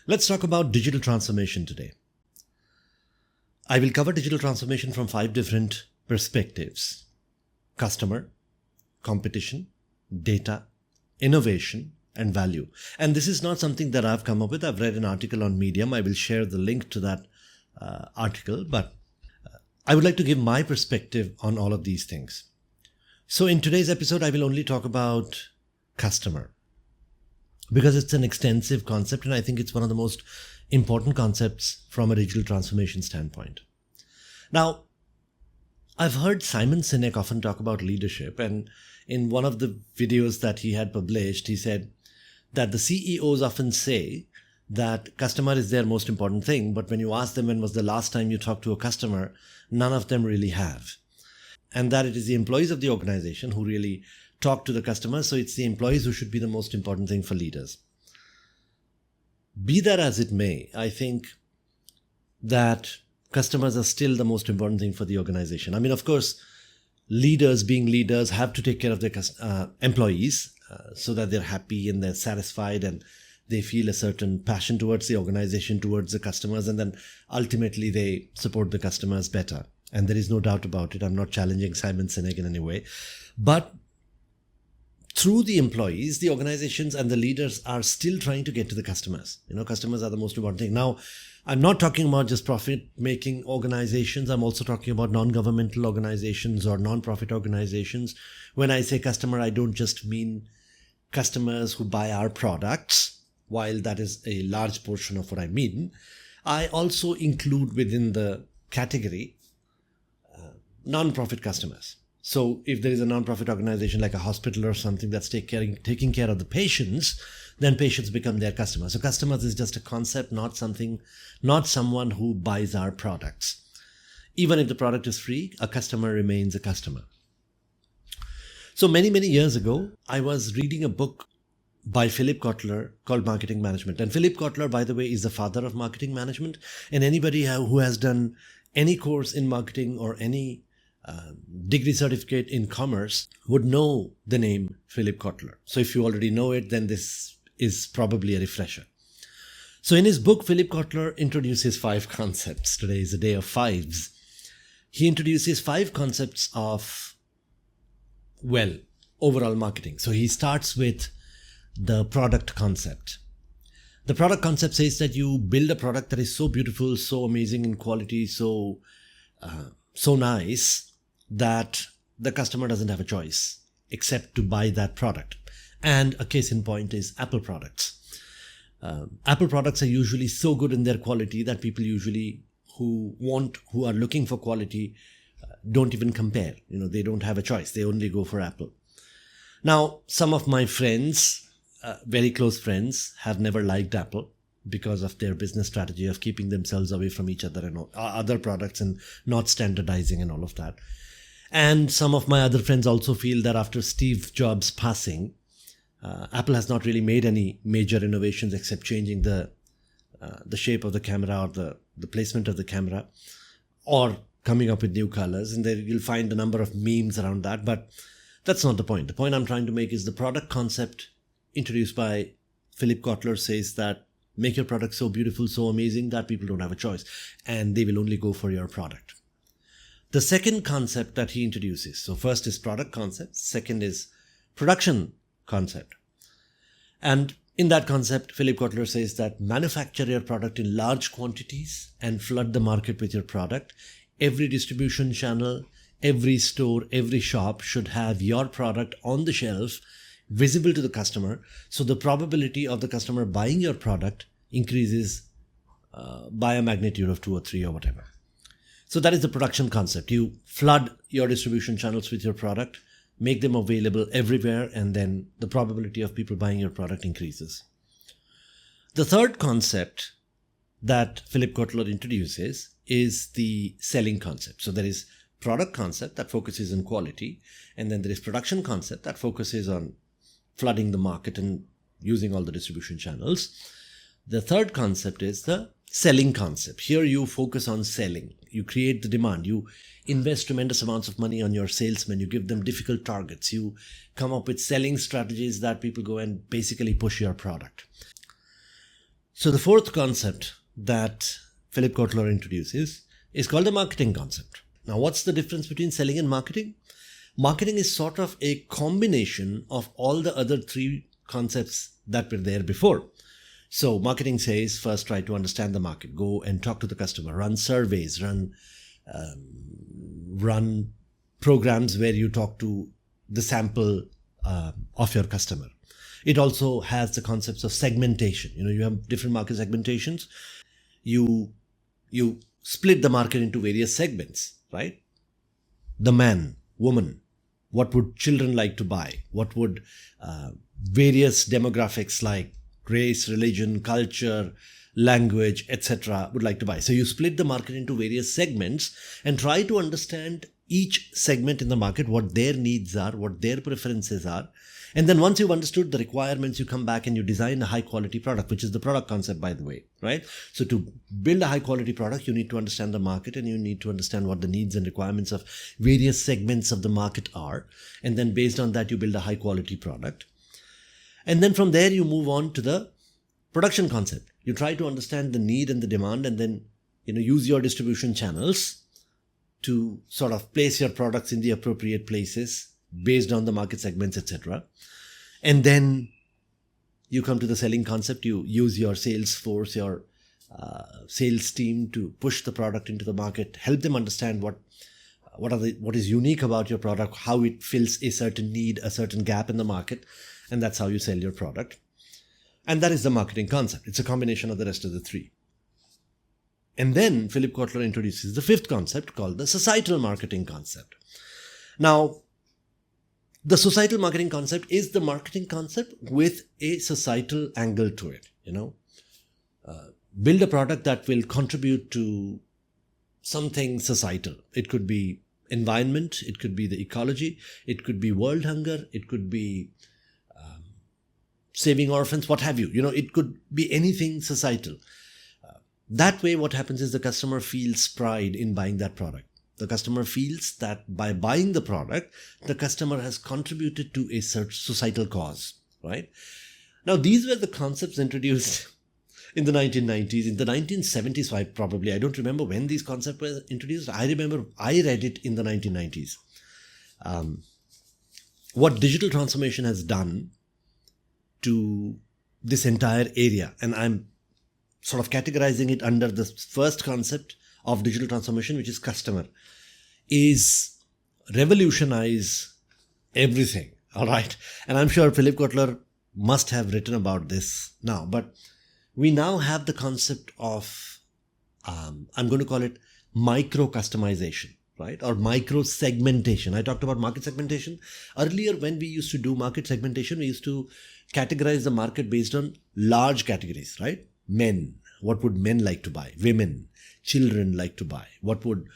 Let's talk about digital transformation today. I will cover digital transformation from 5 different perspectives: customer, competition, data, innovation, and value. And this is not something that I've come up with. I've read an article on Medium. I will share the link to that article, but I would like to give my perspective on all of these things. So in today's episode, I will only talk about customer because it's an extensive concept, and I think it's one of the most important concepts from a digital transformation standpoint. Now, I've heard Simon Sinek often talk about leadership, and in one of the videos that he had published, he said that the CEOs often say that customer is their most important thing, but when you ask them when was the last time you talked to a customer, none of them really have. And that it is the employees of the organization who really talk to the customers, so it's the employees who should be the most important thing for leaders. Be that as it may, I think that customers are still the most important thing for the organization. I mean, of course, leaders being leaders have to take care of their employees so that they're happy and they're satisfied and they feel a certain passion towards the organization, towards the customers, and then ultimately they support the customers better. And there is no doubt about it. I'm not challenging Simon Sinek in any way. But through the employees, the organizations and the leaders are still trying to get to the customers. Customers are the most important thing. Now, I'm not talking about just profit-making organizations. I'm also talking about non-governmental organizations or non-profit organizations. When I say customer, I don't just mean customers who buy our products, while that is a large portion of what I mean. I also include within the category non-profit customers. So if there is a non-profit organization like a hospital or something that's taking care of the patients, then patients become their customers. So customers is just a concept, not someone who buys our products. Even if the product is free, a customer remains a customer. So many years ago, I was reading a book by Philip Kotler called Marketing Management. And Philip Kotler, by the way, is the father of marketing management. And anybody who has done any course in marketing or any degree certificate in commerce would know the name Philip Kotler. So if you already know it, then this is probably a refresher. So in his book, Philip Kotler introduces 5 concepts. Today is a day of 5s. He introduces 5 concepts of, overall marketing. So he starts with the product concept. The product concept says that you build a product that is so beautiful, so amazing in quality, so nice that the customer doesn't have a choice except to buy that product. And a case in point is Apple products. Apple products are usually so good in their quality that people usually who are looking for quality don't even compare. They don't have a choice. They only go for Apple. Now, some of my friends, very close friends, have never liked Apple because of their business strategy of keeping themselves away from each other and other products and not standardizing and all of that. And some of my other friends also feel that after Steve Jobs' passing, Apple has not really made any major innovations except changing the shape of the camera or the placement of the camera or coming up with new colors. And there you'll find a number of memes around that. But that's not the point. The point I'm trying to make is the product concept introduced by Philip Kotler says that make your product so beautiful, so amazing that people don't have a choice and they will only go for your product. The second concept that he introduces, so first is product concept, second is production concept. And in that concept, Philip Kotler says that manufacture your product in large quantities and flood the market with your product. Every distribution channel, every store, every shop should have your product on the shelf visible to the customer, so the probability of the customer buying your product increases by a magnitude of 2 or 3 or whatever. So that is the production concept. You flood your distribution channels with your product, make them available everywhere, and then the probability of people buying your product increases. The third concept that Philip Kotler introduces is the selling concept. So there is product concept that focuses on quality, and then there is production concept that focuses on flooding the market and using all the distribution channels. The third concept is the selling concept. Here you focus on selling. You create the demand. You invest tremendous amounts of money on your salesmen. You give them difficult targets. You come up with selling strategies that people go and basically push your product. So the fourth concept that Philip Kotler introduces is called the marketing concept. Now, what's the difference between selling and marketing? Marketing is sort of a combination of all the other three concepts that were there before. So marketing says, first try to understand the market, go and talk to the customer, run surveys, run programs where you talk to the sample of your customer. It also has the concepts of segmentation. You have different market segmentations. You split the market into various segments, right? The man, woman, what would children like to buy? What would various demographics like race, religion, culture, language, etc. would like to buy? So you split the market into various segments and try to understand each segment in the market, what their needs are, what their preferences are. And then once you've understood the requirements, you come back and you design a high quality product, which is the product concept, by the way, right? So to build a high quality product, you need to understand the market and you need to understand what the needs and requirements of various segments of the market are. And then based on that, you build a high quality product. And then from there, you move on to the production concept. You try to understand the need and the demand and then, use your distribution channels to sort of place your products in the appropriate places based on the market segments, etc. And then you come to the selling concept. You use your sales force, your sales team to push the product into the market, help them understand what is unique about your product, how it fills a certain need, a certain gap in the market. And that's how you sell your product. And that is the marketing concept. It's a combination of the rest of the three. And then Philip Kotler introduces the fifth concept called the societal marketing concept. Now, the societal marketing concept is the marketing concept with a societal angle to it. Build a product that will contribute to something societal. It could be environment, it could be the ecology, it could be world hunger, it could be saving orphans, what have you. It could be anything societal. That way, what happens is the customer feels pride in buying that product. The customer feels that by buying the product, the customer has contributed to a societal cause, right? Now, these were the concepts introduced in the 1990s, in the 1970s, I don't remember when these concepts were introduced. I remember I read it in the 1990s. What digital transformation has done to this entire area, and I'm sort of categorizing it under the first concept of digital transformation, which is customer, is revolutionize everything. All right. And I'm sure Philip Kotler must have written about this now, but we now have the concept of, I'm going to call it micro customization, right? Or micro segmentation. I talked about market segmentation. Earlier, when we used to do market segmentation, we used to categorize the market based on large categories, right? Men. What would men like to buy? Women. Children like to buy. What would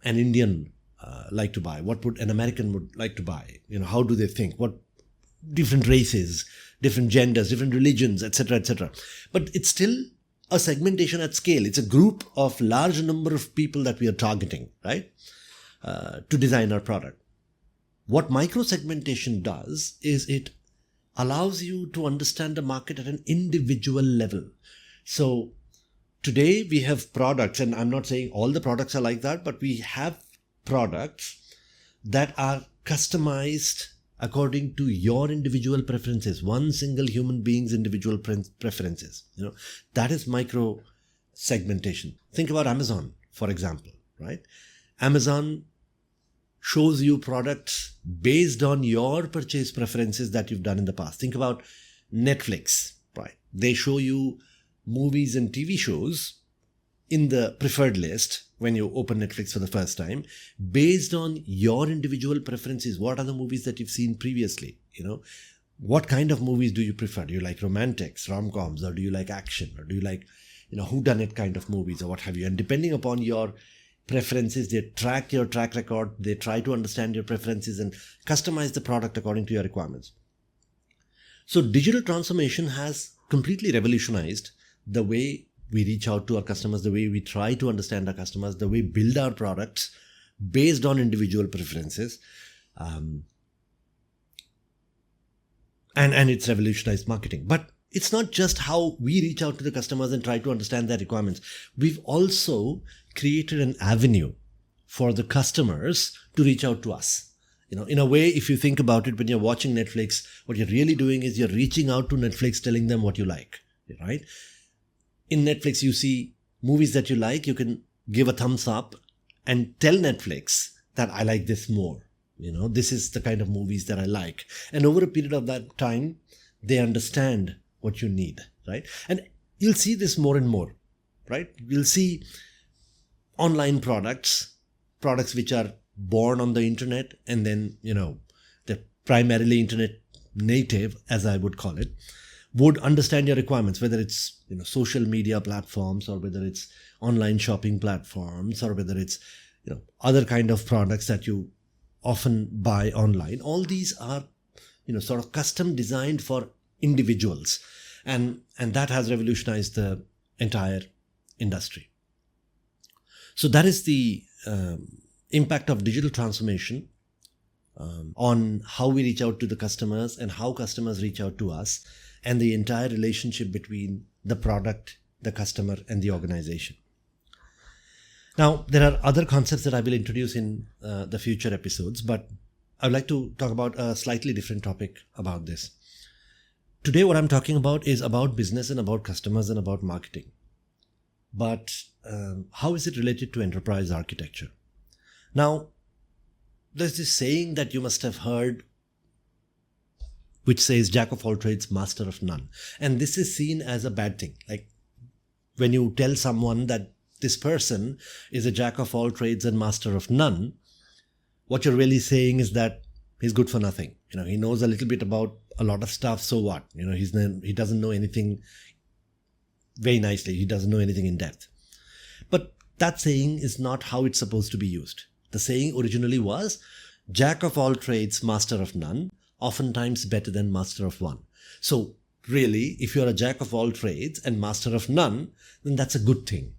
an Indian like to buy? What would an American would like to buy? How do they think? What different races, different genders, different religions, etc., etc. But it's still a segmentation at scale. It's a group of large number of people that we are targeting, right? To design our product. What micro segmentation does is it allows you to understand the market at an individual level. So today we have products, and I'm not saying all the products are like that, but we have products that are customized according to your individual preferences, one single human being's individual preferences. That is micro segmentation. Think about Amazon, for example, right? Amazon shows you products based on your purchase preferences that you've done in the past. Think about Netflix, right? They show you movies and TV shows in the preferred list when you open Netflix for the first time, based on your individual preferences. What are the movies that you've seen previously? What kind of movies do you prefer? Do you like romantics, rom-coms, or do you like action, or do you like, whodunit kind of movies, or what have you? And depending upon your preferences, they track your track record, they try to understand your preferences and customize the product according to your requirements. So digital transformation has completely revolutionized the way we reach out to our customers, the way we try to understand our customers, the way we build our products based on individual preferences. And it's revolutionized marketing. But it's not just how we reach out to the customers and try to understand their requirements. We've also created an avenue for the customers to reach out to us. In a way, if you think about it, when you're watching Netflix, what you're really doing is you're reaching out to Netflix, telling them what you like, right? In Netflix, you see movies that you like, you can give a thumbs up and tell Netflix that I like this more. This is the kind of movies that I like. And over a period of that time, they understand what you need, right? And you'll see this more and more, right? You'll see online products which are born on the internet, and then, they're primarily internet native, as I would call it, would understand your requirements, whether it's, social media platforms, or whether it's online shopping platforms, or whether it's, other kind of products that you often buy online. All these are, sort of custom designed for individuals. And that has revolutionized the entire industry. So that is the impact of digital transformation on how we reach out to the customers and how customers reach out to us, and the entire relationship between the product, the customer, and the organization. Now, there are other concepts that I will introduce in the future episodes, but I'd like to talk about a slightly different topic about this. Today, what I'm talking about is about business and about customers and about marketing. But how is it related to enterprise architecture? Now, there's this saying that you must have heard, which says, "Jack of all trades, master of none." And this is seen as a bad thing. Like when you tell someone that this person is a jack of all trades and master of none, what you're really saying is that he's good for nothing. He knows a little bit about a lot of stuff. So what? He doesn't know anything very nicely. He doesn't know anything in depth. But that saying is not how it's supposed to be used. The saying originally was, "Jack of all trades, master of none, oftentimes better than master of one." So really, if you're a jack of all trades and master of none, then that's a good thing,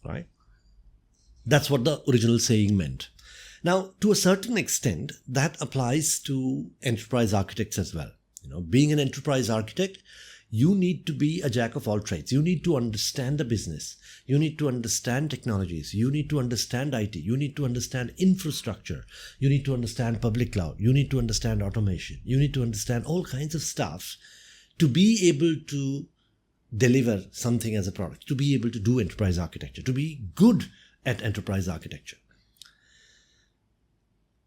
right? That's what the original saying meant. Now, to a certain extent, that applies to enterprise architects as well. Being an enterprise architect, you need to be a jack of all trades. You need to understand the business. You need to understand technologies. You need to understand IT. You need to understand infrastructure. You need to understand public cloud. You need to understand automation. You need to understand all kinds of stuff to be able to deliver something as a product, to be able to do enterprise architecture, to be good at enterprise architecture.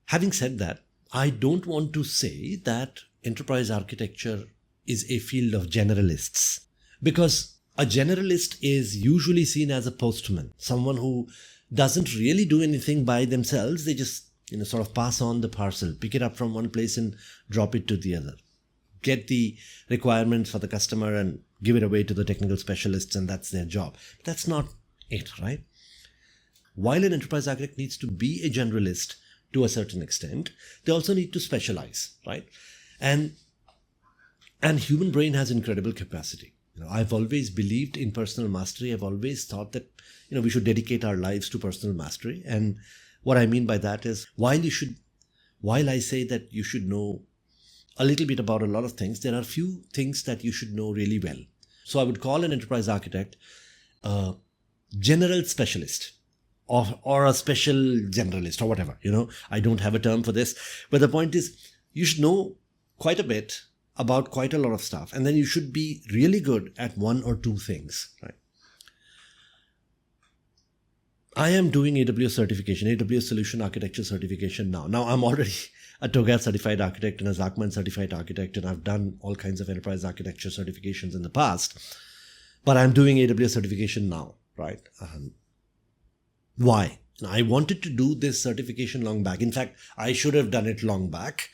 Having said that, I don't want to say that enterprise architecture is a field of generalists, because a generalist is usually seen as a postman, someone who doesn't really do anything by themselves. They just, sort of pass on the parcel, pick it up from one place and drop it to the other, get the requirements for the customer and give it away to the technical specialists, and that's their job. But that's not it, right? While an enterprise architect needs to be a generalist to a certain extent, they also need to specialize, right? And human brain has incredible capacity. I've always believed in personal mastery. I've always thought that, we should dedicate our lives to personal mastery. And what I mean by that is, while I say that you should know a little bit about a lot of things, there are few things that you should know really well. So I would call an enterprise architect a general specialist, or a special generalist, or whatever. I don't have a term for this. But the point is, you should know quite a bit about quite a lot of stuff, and then you should be really good at one or two things, right? I am doing AWS certification, AWS Solution Architecture certification now. Now I'm already a TOGAF certified architect and a Zachman certified architect, and I've done all kinds of enterprise architecture certifications in the past, but I'm doing AWS certification now, right? Why? I wanted to do this certification long back. In fact, I should have done it long back,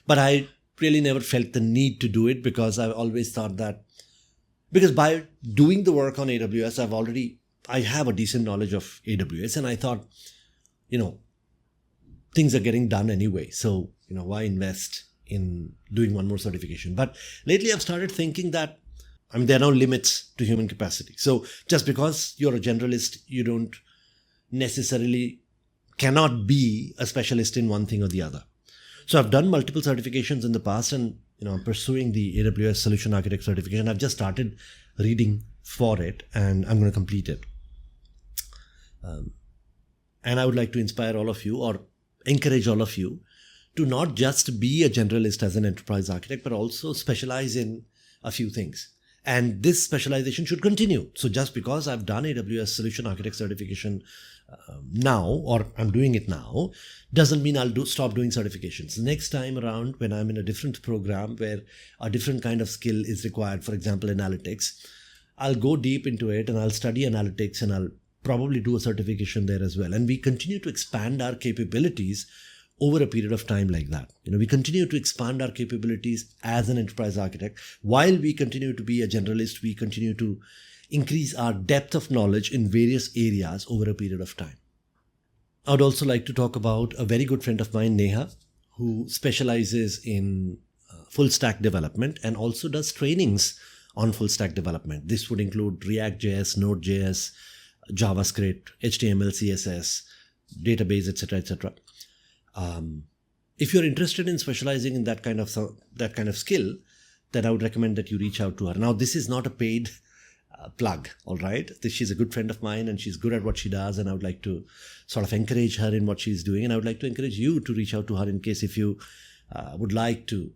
but I really never felt the need to do it, because I always thought that, because by doing the work on AWS, I have a decent knowledge of AWS, and I thought, things are getting done anyway. So, why invest in doing one more certification? But lately I've started thinking that, there are no limits to human capacity. So just because you're a generalist, you don't necessarily cannot be a specialist in one thing or the other. So I've done multiple certifications in the past, and I'm pursuing the AWS Solution Architect certification. I've just started reading for it, and I'm going to complete it. And I would like to inspire all of you, or encourage all of you, to not just be a generalist as an enterprise architect, but also specialize in a few things. And this specialization should continue. So just because I've done AWS Solution Architect certification now, or I'm doing it now, doesn't mean I'll stop doing certifications. Next time around, when I'm in a different program where a different kind of skill is required, for example, analytics, I'll go deep into it and I'll study analytics, and I'll probably do a certification there as well. And we continue to expand our capabilities over a period of time like that. We continue to expand our capabilities as an enterprise architect. While we continue to be a generalist, we continue to increase our depth of knowledge in various areas over a period of time. I would also like to talk about a very good friend of mine, Neha, who specializes in full stack development and also does trainings on full stack development. This would include React.js, Node.js, JavaScript, HTML, CSS, database, etc., etc. If you're interested in specializing in that kind of skill, then I would recommend that you reach out to her. Now, this is not a paid plug, all right? She's a good friend of mine and she's good at what she does, and I would like to sort of encourage her in what she's doing, and I would like to encourage you to reach out to her in case if you would like to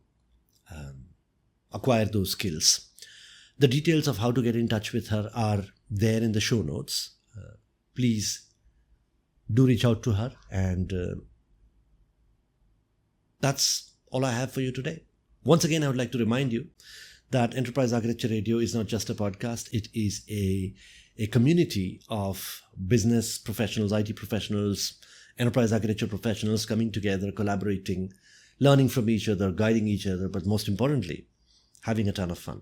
acquire those skills. The details of how to get in touch with her are there in the show notes. Please do reach out to her, and that's all I have for you today. Once again, I would like to remind you that Enterprise Architecture Radio is not just a podcast. It is a community of business professionals, IT professionals, enterprise architecture professionals coming together, collaborating, learning from each other, guiding each other, but most importantly, having a ton of fun.